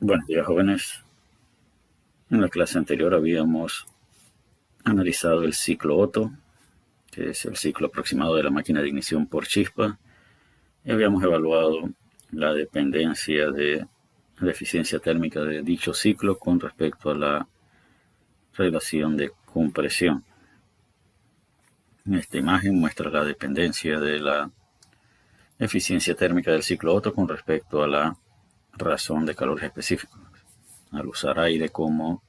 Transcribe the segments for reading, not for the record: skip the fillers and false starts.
Buenos días, jóvenes. En la clase anterior habíamos analizado el ciclo Otto, que es el ciclo aproximado de la máquina de ignición por chispa, y habíamos evaluado la dependencia de la eficiencia térmica de dicho ciclo con respecto a la relación de compresión. Esta imagen muestra la dependencia de la eficiencia térmica del ciclo Otto con respecto a la razón de calores específicos. Al usar aire como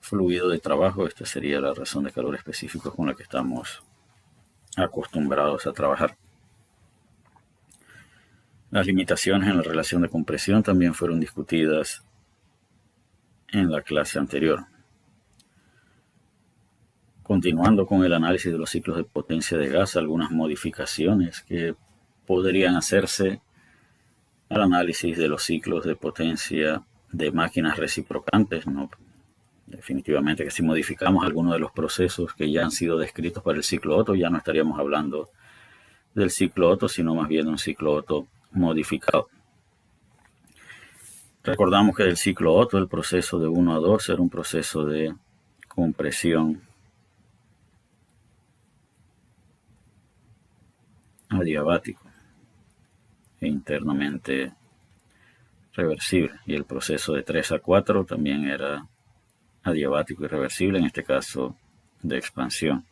fluido de trabajo, esta sería la razón de calor específico con la que estamos acostumbrados a trabajar. Las limitaciones en la relación de compresión también fueron discutidas en la clase anterior. Continuando con el análisis de los ciclos de potencia de gas, algunas modificaciones que podrían hacerse al análisis de los ciclos de potencia de máquinas reciprocantes, ¿no? Definitivamente que si modificamos algunos de los procesos que ya han sido descritos para el ciclo Otto, ya no estaríamos hablando del ciclo Otto, sino más bien de un ciclo Otto modificado. Recordamos que del ciclo Otto, el proceso de 1 a 2 era un proceso de compresión adiabático e internamente reversible. Y el proceso de 3 a 4 también era adiabático y reversible, en este caso de expansión.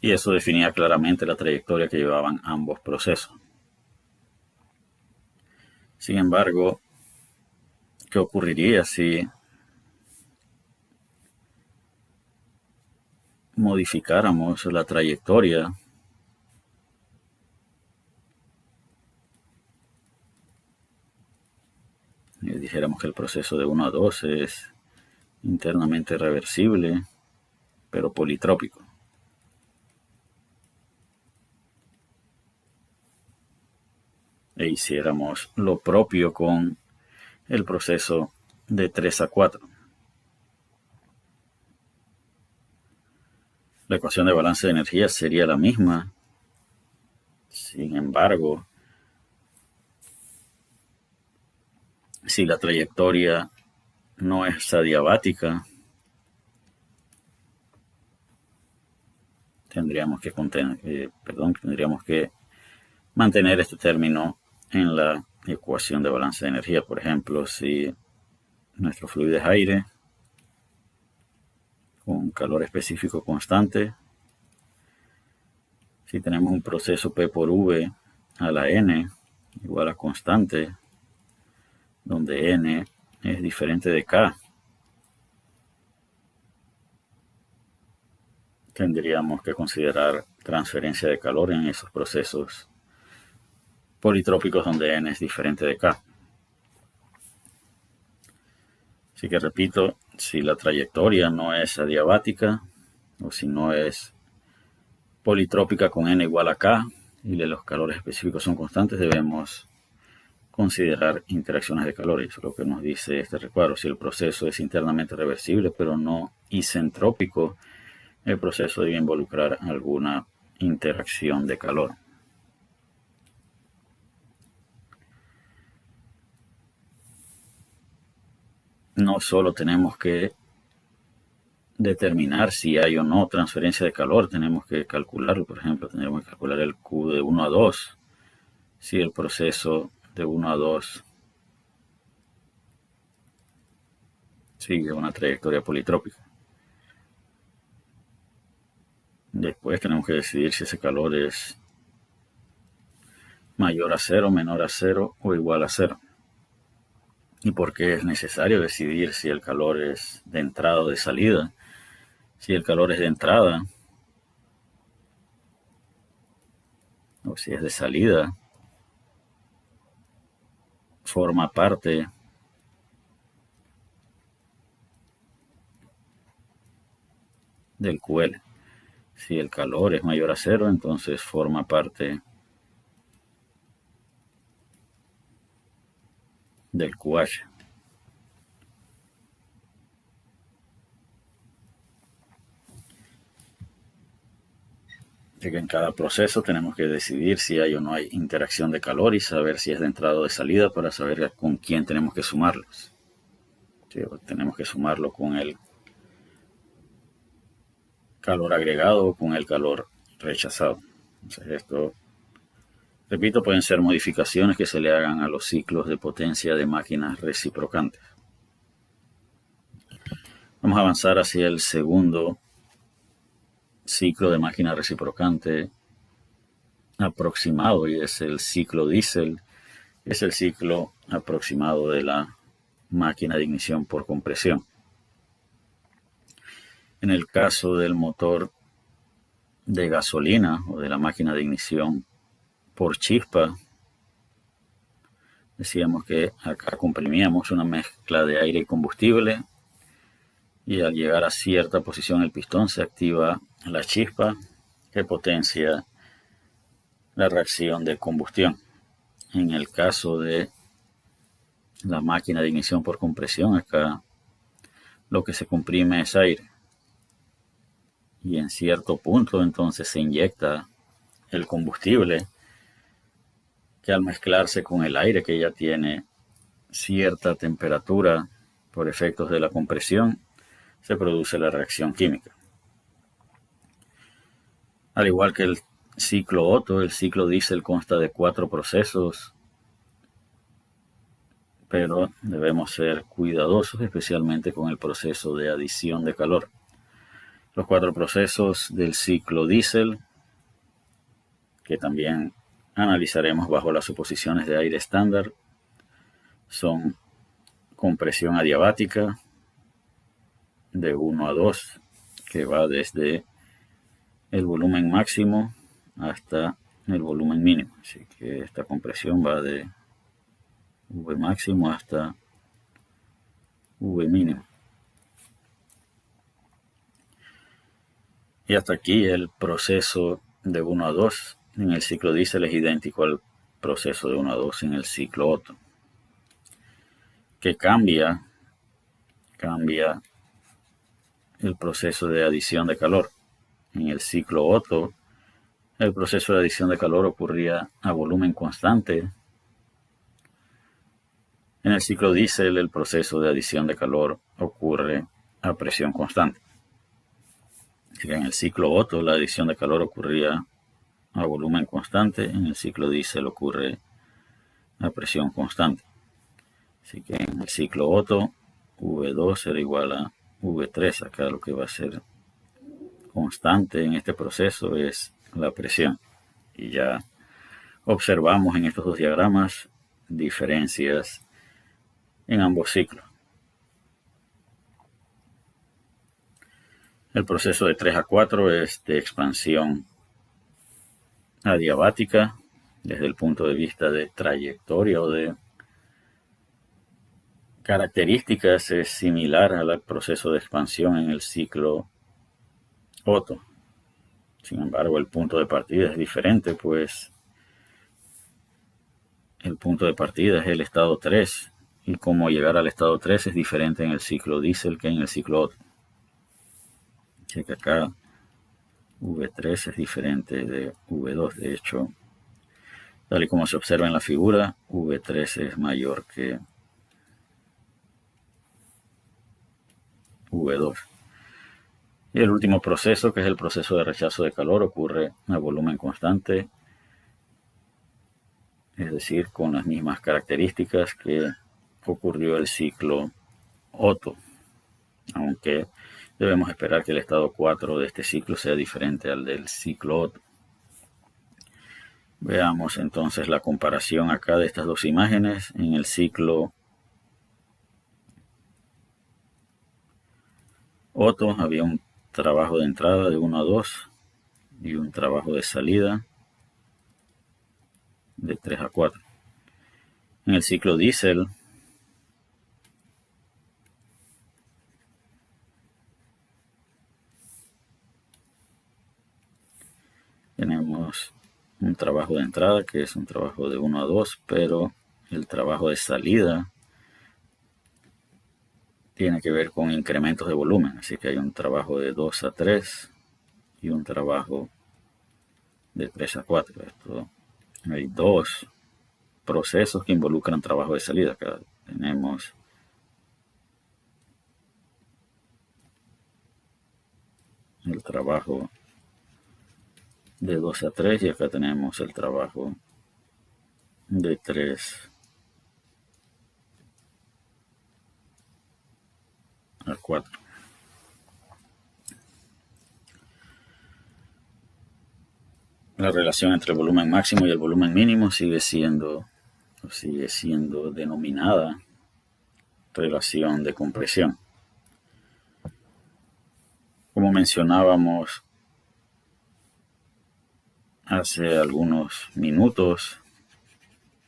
Y eso definía claramente la trayectoria que llevaban ambos procesos. Sin embargo, ¿qué ocurriría si modificáramos la trayectoria y dijéramos que el proceso de 1 a 2 es internamente reversible, pero politrópico? E hiciéramos lo propio con el proceso de 3 a 4. La ecuación de balance de energía sería la misma. Sin embargo, si la trayectoria no es adiabática, tendríamos que mantener este término en la ecuación de balance de energía. Por ejemplo, si nuestro fluido es aire con calor específico constante, si tenemos un proceso P por V a la N igual a constante, donde N es diferente de K, tendríamos que considerar transferencia de calor en esos procesos politrópicos donde N es diferente de K. Así que repito, si la trayectoria no es adiabática o si no es politrópica con N igual a K y los calores específicos son constantes, debemos considerar interacciones de calor. Eso es lo que nos dice este recuadro. Si el proceso es internamente reversible pero no isentrópico, el proceso debe involucrar alguna interacción de calor. No solo tenemos que determinar si hay o no transferencia de calor, tenemos que calcularlo. Por ejemplo, tendremos que calcular el Q de 1 a 2, si el proceso de 1 a 2 sigue una trayectoria politrópica. Después tenemos que decidir si ese calor es mayor a 0, menor a 0 o igual a 0. ¿Y por qué es necesario decidir si el calor es de entrada o de salida? Si el calor es de entrada o si es de salida, forma parte del QL. Si el calor es mayor a 0, entonces forma parte del QH. que en cada proceso tenemos que decidir si hay o no hay interacción de calor y saber si es de entrada o de salida para saber con quién tenemos que sumarlos. Sí, tenemos que sumarlo con el calor agregado o con el calor rechazado. Entonces esto, repito, pueden ser modificaciones que se le hagan a los ciclos de potencia de máquinas reciprocantes. Vamos a avanzar hacia el segundo ciclo de máquina reciprocante aproximado, y es el ciclo diésel. Es el ciclo aproximado de la máquina de ignición por compresión. En el caso del motor de gasolina o de la máquina de ignición por chispa, decíamos que acá comprimíamos una mezcla de aire y combustible, y al llegar a cierta posición el pistón se activa la chispa que potencia la reacción de combustión. En el caso de la máquina de ignición por compresión, acá lo que se comprime es aire, y en cierto punto entonces se inyecta el combustible, que al mezclarse con el aire que ya tiene cierta temperatura por efectos de la compresión, se produce la reacción química. Al igual que el ciclo Otto, el ciclo diésel consta de 4 procesos, pero debemos ser cuidadosos, especialmente con el proceso de adición de calor. Los 4 procesos del ciclo diésel, que también analizaremos bajo las suposiciones de aire estándar, son compresión adiabática de 1 a 2, que va desde el volumen máximo hasta el volumen mínimo. Así que esta compresión va de V máximo hasta V mínimo. Y hasta aquí el proceso de 1 a 2 en el ciclo diésel es idéntico al proceso de 1 a 2 en el ciclo Otto. Que cambia el proceso de adición de calor. En el ciclo Otto, el proceso de adición de calor ocurría a volumen constante. En el ciclo diésel, el proceso de adición de calor ocurre a presión constante. En el ciclo Otto, la adición de calor ocurría a volumen constante. En el ciclo diésel ocurre a presión constante. Así que en el ciclo Otto, V2 será igual a V3. Acá lo que va a ser constante en este proceso es la presión. Y ya observamos en estos dos diagramas diferencias en ambos ciclos. El proceso de 3 a 4 es de expansión adiabática desde el punto de vista de trayectoria o de características. Es similar al proceso de expansión en el ciclo Otto. Sin embargo, el punto de partida es diferente, pues el punto de partida es el estado 3, y cómo llegar al estado 3 es diferente en el ciclo diésel que en el ciclo Otto. Así que acá V3 es diferente de V2. De hecho, tal y como se observa en la figura, V3 es mayor que V2. Y el último proceso, que es el proceso de rechazo de calor, ocurre a volumen constante, es decir, con las mismas características que ocurrió el ciclo Otto, aunque debemos esperar que el estado 4 de este ciclo sea diferente al del ciclo Otto. Veamos entonces la comparación acá de estas dos imágenes. En el ciclo Otto había un trabajo de entrada de 1 a 2 y un trabajo de salida de 3 a 4. En el ciclo diésel tenemos un trabajo de entrada que es un trabajo de 1 a 2, pero el trabajo de salida tiene que ver con incrementos de volumen, así que hay un trabajo de 2 a 3 y un trabajo de 3 a 4. Esto, hay dos procesos que involucran trabajo de salida. Acá tenemos el trabajo de 2 a 3 y acá tenemos el trabajo de 3 a 4. La relación entre el volumen máximo y el volumen mínimo sigue siendo denominada relación de compresión. Como mencionábamos hace algunos minutos,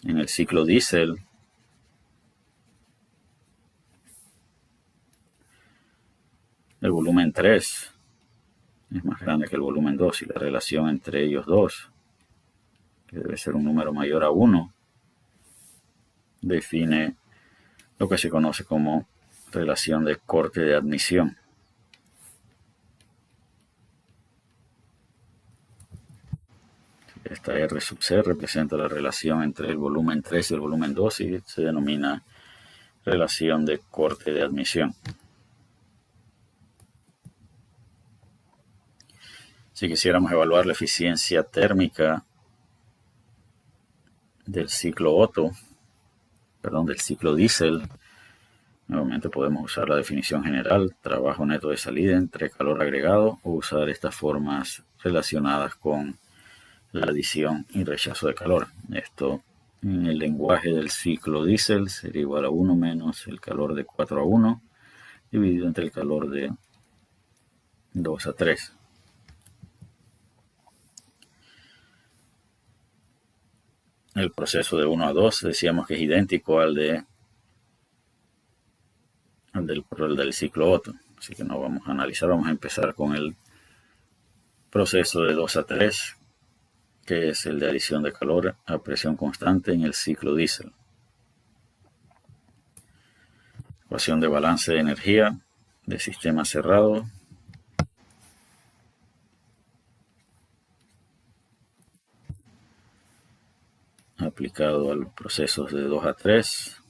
en el ciclo diésel, el volumen 3 es más grande que el volumen 2 y la relación entre ellos dos, que debe ser un número mayor a 1, define lo que se conoce como relación de corte de admisión. Esta R sub C representa la relación entre el volumen 3 y el volumen 2 y se denomina relación de corte de admisión. Si quisiéramos evaluar la eficiencia térmica del ciclo Otto, del ciclo diésel, nuevamente podemos usar la definición general, trabajo neto de salida entre calor agregado, o usar estas formas relacionadas con la adición y rechazo de calor. Esto en el lenguaje del ciclo diésel sería igual a 1 menos el calor de 4 a 1 dividido entre el calor de 2 a 3. El proceso de 1 a 2 decíamos que es idéntico al del ciclo Otto. Así que no vamos a analizar, vamos a empezar con el proceso de 2 a 3, que es el de adición de calor a presión constante en el ciclo diésel. Ecuación de balance de energía de sistema cerrado. Aplicado a los procesos de 2 a 3.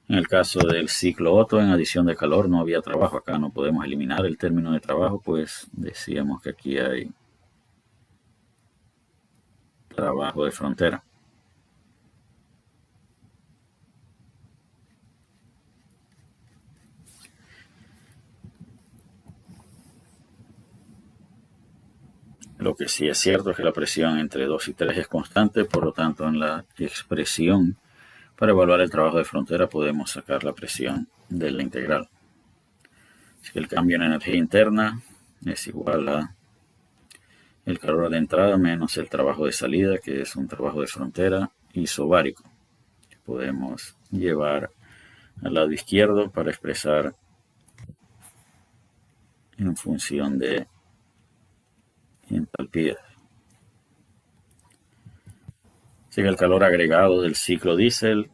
En el caso del ciclo Otto, en adición de calor no había trabajo. Acá no podemos eliminar el término de trabajo, pues decíamos que aquí hay trabajo de frontera. Lo que sí es cierto es que la presión entre 2 y 3 es constante, por lo tanto en la expresión para evaluar el trabajo de frontera podemos sacar la presión de la integral. Así que el cambio en energía interna es igual a el calor de entrada menos el trabajo de salida, que es un trabajo de frontera isobárico, que podemos llevar al lado izquierdo para expresar en función de entalpías. Así que el calor agregado del ciclo diésel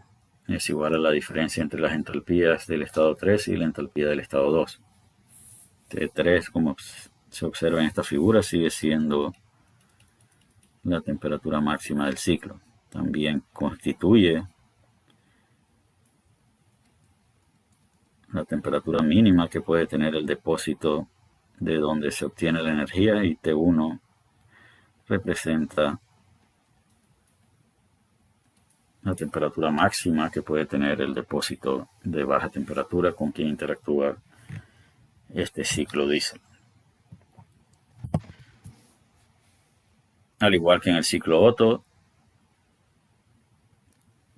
es igual a la diferencia entre las entalpías del estado 3 y la entalpía del estado 2. T3, como se observa en esta figura, sigue siendo la temperatura máxima del ciclo. También constituye la temperatura mínima que puede tener el depósito de donde se obtiene la energía, y T1 representa la temperatura máxima que puede tener el depósito de baja temperatura con quien interactúa este ciclo diésel. Al igual que en el ciclo Otto,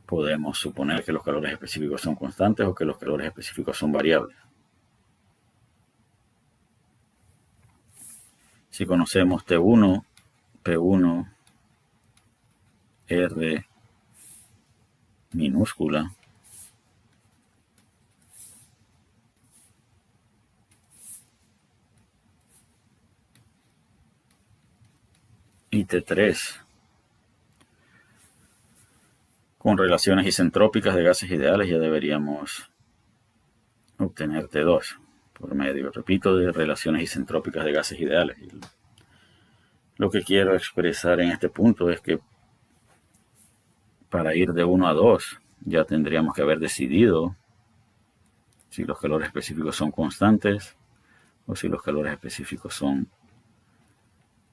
podemos suponer que los calores específicos son constantes o que los calores específicos son variables. Si conocemos T1, P1, R minúscula, y T3 con relaciones isentrópicas de gases ideales, ya deberíamos obtener T2 por medio, repito, de relaciones isentrópicas de gases ideales. Lo que quiero expresar en este punto es que para ir de 1 a 2 ya tendríamos que haber decidido si los calores específicos son constantes o si los calores específicos son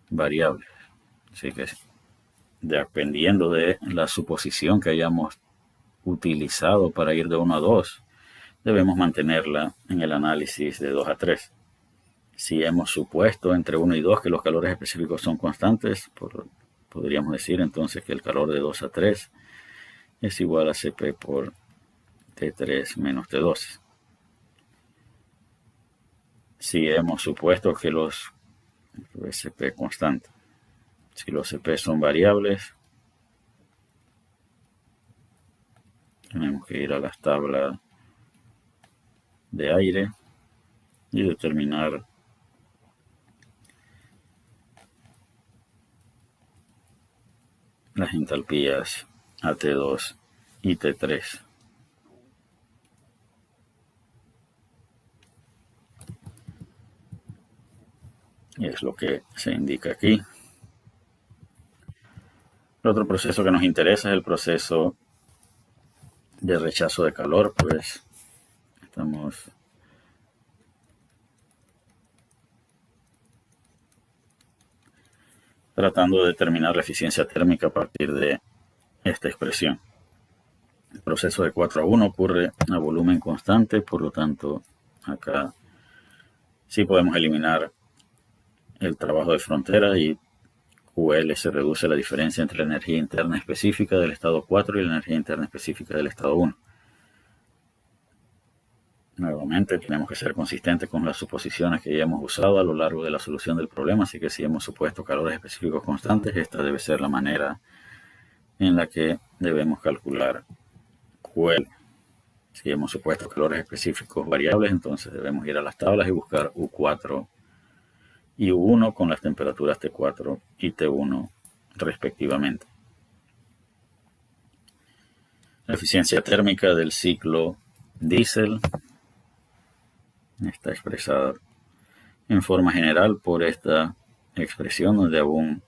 variables. Así que dependiendo de la suposición que hayamos utilizado para ir de 1 a 2, debemos mantenerla en el análisis de 2 a 3. Si hemos supuesto entre 1 y 2 que los calores específicos son constantes, podríamos decir entonces que el calor de 2 a 3 es igual a Cp por T3 menos T2. Si hemos supuesto que los Cp constantes, si los Cp son variables, tenemos que ir a las tablas de aire y determinar las entalpías a T2 y T3. Y es lo que se indica aquí. El otro proceso que nos interesa es el proceso de rechazo de calor, pues estamos tratando de determinar la eficiencia térmica a partir de esta expresión. El proceso de 4 a 1 ocurre a volumen constante, por lo tanto acá sí podemos eliminar el trabajo de frontera y QL se reduce a la diferencia entre la energía interna específica del estado 4 y la energía interna específica del estado 1. Nuevamente tenemos que ser consistentes con las suposiciones que ya hemos usado a lo largo de la solución del problema, así que si hemos supuesto calores específicos constantes, esta debe ser la manera en la que debemos calcular QL. Si hemos supuesto calores específicos variables, entonces debemos ir a las tablas y buscar U4 y U1 con las temperaturas T4 y T1 respectivamente. La eficiencia térmica del ciclo diésel está expresada en forma general por esta expresión donde aún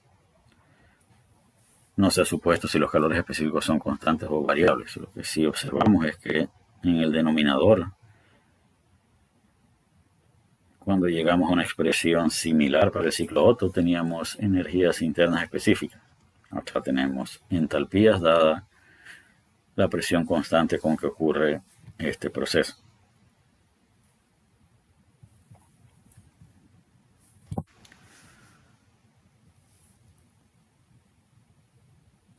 no se ha supuesto si los calores específicos son constantes o variables. Lo que sí observamos es que en el denominador, cuando llegamos a una expresión similar para el ciclo Otto, teníamos energías internas específicas. Acá tenemos entalpías dada la presión constante con que ocurre este proceso.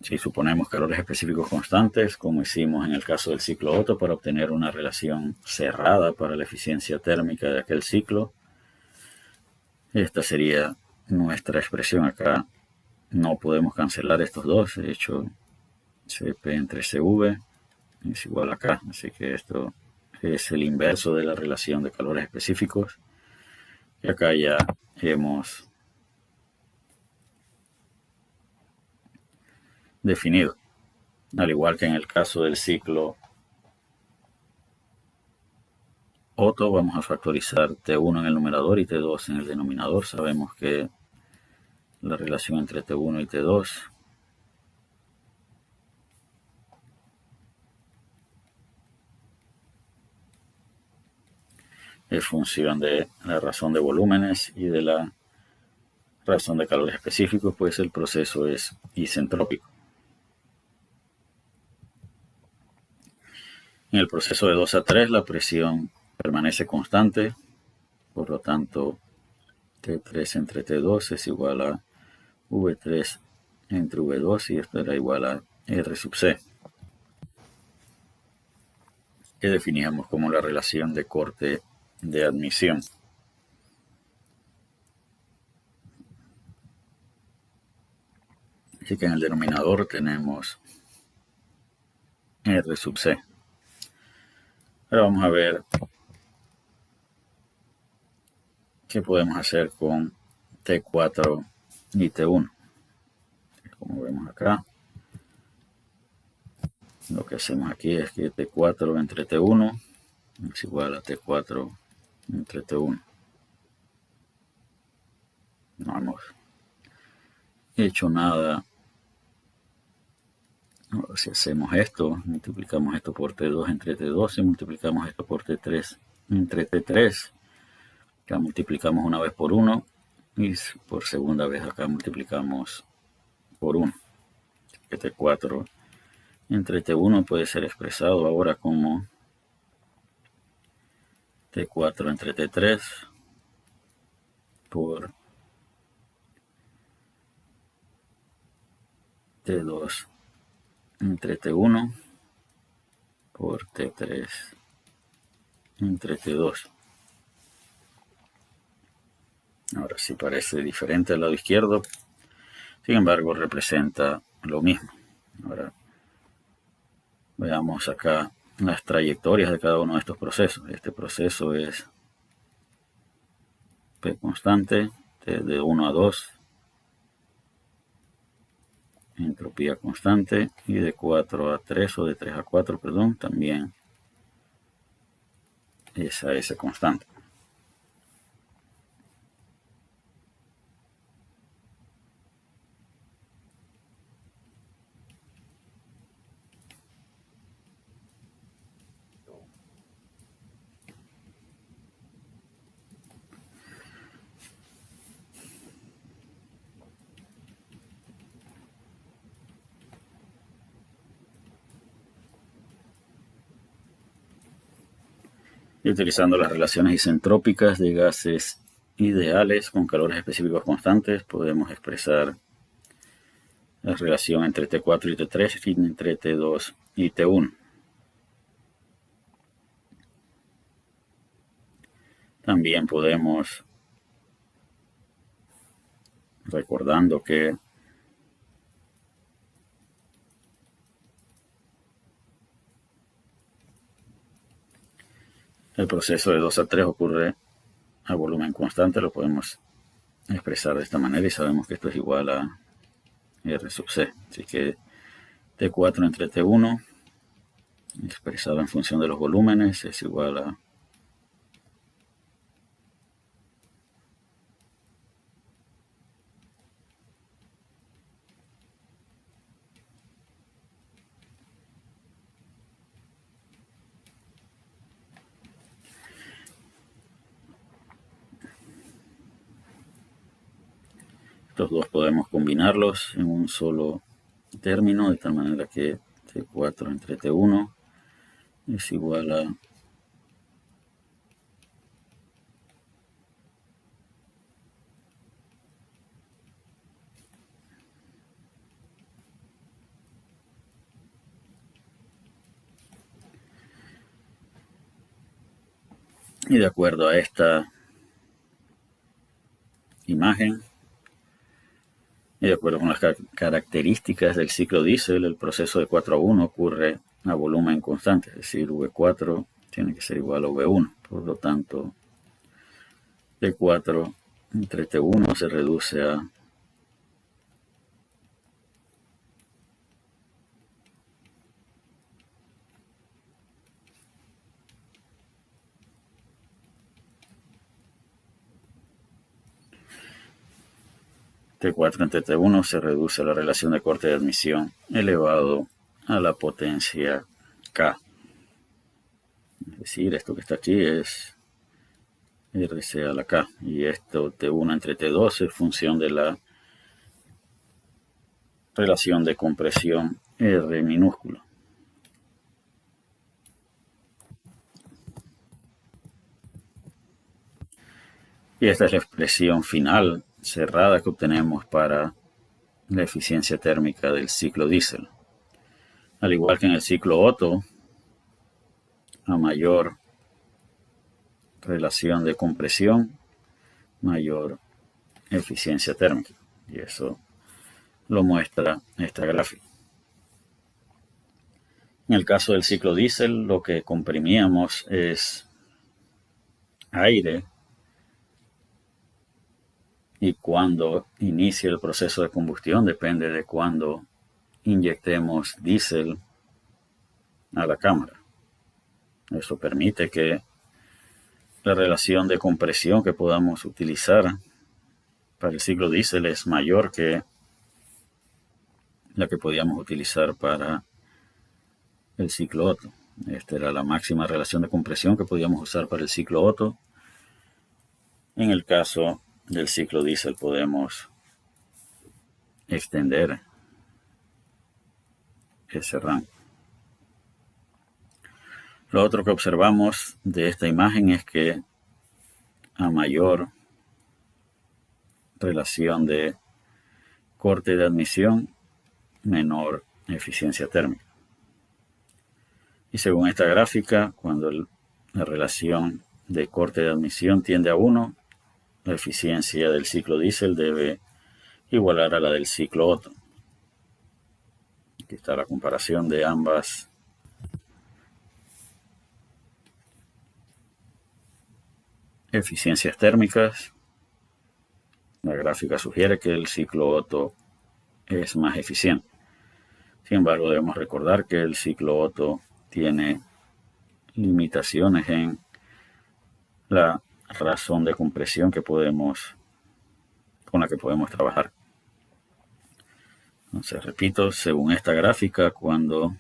Si suponemos calores específicos constantes, como hicimos en el caso del ciclo Otto, para obtener una relación cerrada para la eficiencia térmica de aquel ciclo, esta sería nuestra expresión. Acá no podemos cancelar estos dos, de hecho Cp entre Cv es igual a K, así que esto es el inverso de la relación de calores específicos. Y acá ya hemos definido. Al igual que en el caso del ciclo Otto, vamos a factorizar T1 en el numerador y T2 en el denominador. Sabemos que la relación entre T1 y T2 es función de la razón de volúmenes y de la razón de calores específicos, pues el proceso es isentrópico. En el proceso de 2 a 3 la presión permanece constante, por lo tanto T3 entre T2 es igual a V3 entre V2 y esto era igual a R sub C, que definíamos como la relación de corte de admisión. Así que en el denominador tenemos R sub C. Ahora vamos a ver qué podemos hacer con T4 y T1. Como vemos acá, lo que hacemos aquí es que T4 entre T1 es igual a T4 entre T1. Vamos hecho nada. Ahora, si hacemos esto, multiplicamos esto por T2 entre T2 y multiplicamos esto por T3 entre T3. Acá multiplicamos una vez por 1 y por segunda vez acá multiplicamos por 1. T4 entre T1 puede ser expresado ahora como T4 entre T3 por T2 entre T1 por T3 entre T2. Ahora sí parece diferente al lado izquierdo, sin embargo representa lo mismo. Ahora veamos acá las trayectorias de cada uno de estos procesos. Este proceso es P constante, de 1 a 2, entropía constante, y de 4 a 3, o de 3 a 4, perdón, también esa S constante. Y utilizando las relaciones isentrópicas de gases ideales con calores específicos constantes, podemos expresar la relación entre T4 y T3 y entre T2 y T1. También podemos, recordando que el proceso de 2 a 3 ocurre a volumen constante, lo podemos expresar de esta manera y sabemos que esto es igual a R sub C. Así que T4 entre T1, expresado en función de los volúmenes, es igual a estos dos podemos combinarlos en un solo término, de tal manera que T4 entre T1 es igual a y de acuerdo a esta imagen y de acuerdo con las características del ciclo diésel, el proceso de 4 a 1 ocurre a volumen constante, es decir, V4 tiene que ser igual a V1. Por lo tanto, T4 entre T1 se reduce a T4 entre T1 se reduce a la relación de corte de admisión elevado a la potencia K. Es decir, esto que está aquí es RC a la K. Y esto T1 entre T2 es función de la relación de compresión R minúscula. Y esta es la expresión final cerrada que obtenemos para la eficiencia térmica del ciclo diésel. Al igual que en el ciclo Otto, a mayor relación de compresión, mayor eficiencia térmica. Y eso lo muestra esta gráfica. En el caso del ciclo diésel, lo que comprimíamos es aire, y cuando inicie el proceso de combustión depende de cuando inyectemos diésel a la cámara. Eso permite que la relación de compresión que podamos utilizar para el ciclo diésel es mayor que la que podíamos utilizar para el ciclo Otto. Esta era la máxima relación de compresión que podíamos usar para el ciclo Otto. En el caso del ciclo diésel podemos extender ese rango. Lo otro que observamos de esta imagen es que a mayor relación de corte de admisión, menor eficiencia térmica. Y según esta gráfica, cuando la relación de corte de admisión tiende a 1, la eficiencia del ciclo diésel debe igualar a la del ciclo Otto. Aquí está la comparación de ambas eficiencias térmicas. La gráfica sugiere que el ciclo Otto es más eficiente. Sin embargo, debemos recordar que el ciclo Otto tiene limitaciones en la razón de compresión con la que podemos trabajar. Entonces, repito, según esta gráfica, cuando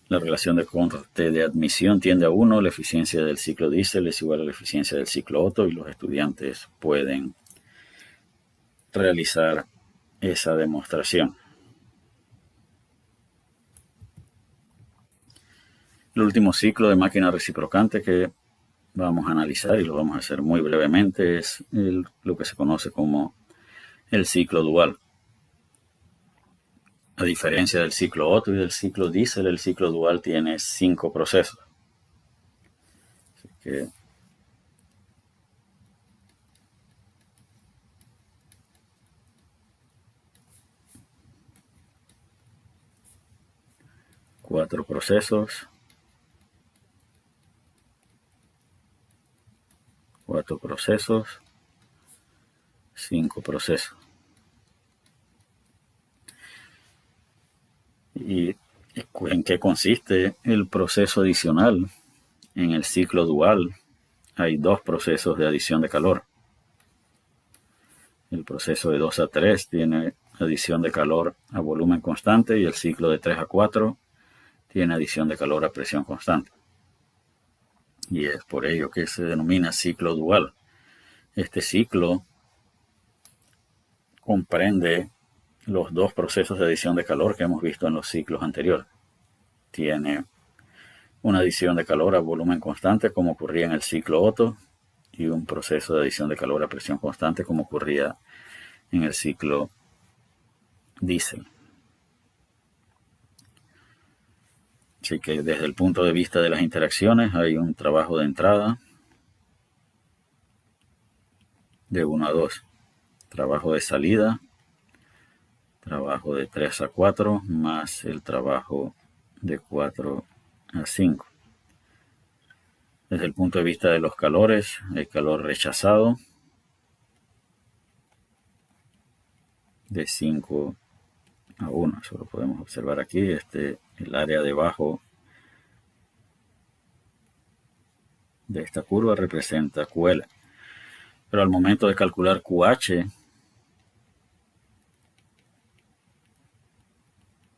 la relación de corte de admisión tiende a 1, la eficiencia del ciclo diésel es igual a la eficiencia del ciclo Otto y los estudiantes pueden realizar esa demostración. El último ciclo de máquina reciprocante que vamos a analizar, y lo vamos a hacer muy brevemente, es lo que se conoce como el ciclo dual. A diferencia del ciclo Otto y del ciclo diésel, el ciclo dual tiene 5 procesos. Así que cuatro procesos, 5 procesos. ¿Y en qué consiste el proceso adicional? En el ciclo dual hay 2 procesos de adición de calor. El proceso de 2 a 3 tiene adición de calor a volumen constante y el ciclo de 3 a 4 tiene adición de calor a presión constante. Y es por ello que se denomina ciclo dual. Este ciclo comprende los 2 procesos de adición de calor que hemos visto en los ciclos anteriores. Tiene una adición de calor a volumen constante como ocurría en el ciclo Otto y un proceso de adición de calor a presión constante como ocurría en el ciclo diésel. Así que desde el punto de vista de las interacciones hay un trabajo de entrada de 1 a 2, trabajo de salida, trabajo de 3 a 4, más el trabajo de 4 a 5. Desde el punto de vista de los calores, el calor rechazado de 5 a 1. Eso lo podemos observar aquí. El área debajo de esta curva representa QL. Pero al momento de calcular QH,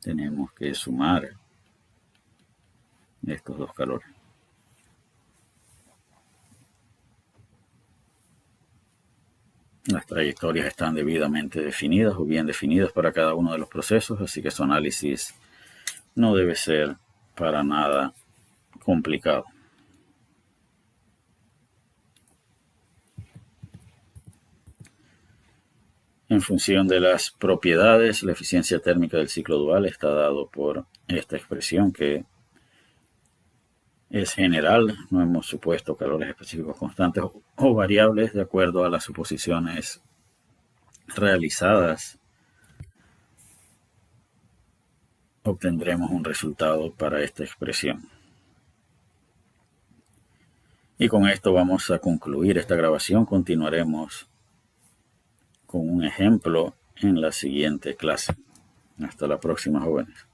tenemos que sumar estos 2 calores. Las trayectorias están debidamente definidas o bien definidas para cada uno de los procesos, así que su análisis no debe ser para nada complicado. En función de las propiedades, la eficiencia térmica del ciclo dual está dado por esta expresión que es general. No hemos supuesto calores específicos constantes o variables de acuerdo a las suposiciones realizadas. Obtendremos un resultado para esta expresión. Y con esto vamos a concluir esta grabación. Continuaremos con un ejemplo en la siguiente clase. Hasta la próxima, jóvenes.